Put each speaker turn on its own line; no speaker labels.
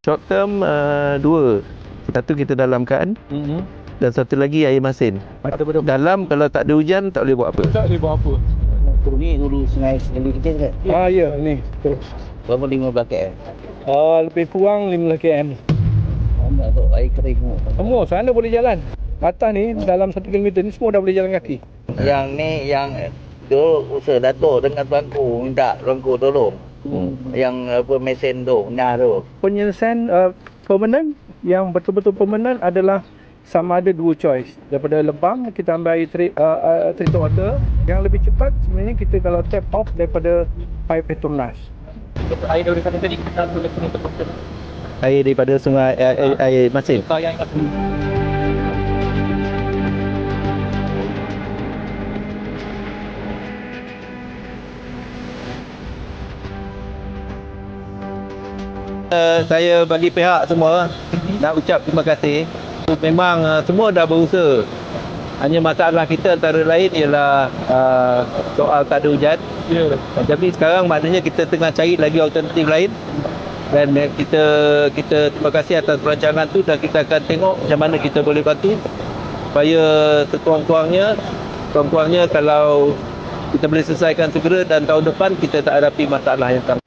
Short term dua. Satu kita dalamkan, dan satu lagi air masin. Dalam kalau tak ada hujan tak boleh buat apa.
Tak boleh buat apa.
Ni hulu sungai kita kan.
Ya ni. Betul.
Berapa 15 km?
Lebih kurang 15 km.
Nak tu air kering semua.
Semua sana boleh jalan. Atas ni dalam 1 km ni semua dah boleh jalan kaki.
Yang ni yang tu usaha Dato' dengan tuanku minta tuanku tolong. Yang apa mesin tu, nyah tu.
Penyelesaian permanent yang betul-betul permanent adalah sama ada dua choice. Daripada Lebang kita ambil air treated water. Yang lebih cepat sebenarnya kita kalau tap off daripada pipe Petronas. Air daripada tadi kita boleh kena
Air daripada sungai air masin.
yang
Saya bagi pihak semua nak ucap terima kasih. Memang semua dah berusaha. Hanya masalah kita antara lain ialah soal tak ada hujan. Tapi sekarang maknanya kita tengah cari lagi alternatif lain. Dan kita terima kasih atas perancangan tu, dan kita akan tengok macam mana kita boleh bantu supaya sekurang-kurangnya kalau kita boleh selesaikan segera, dan tahun depan kita tak hadapi masalah yang sama.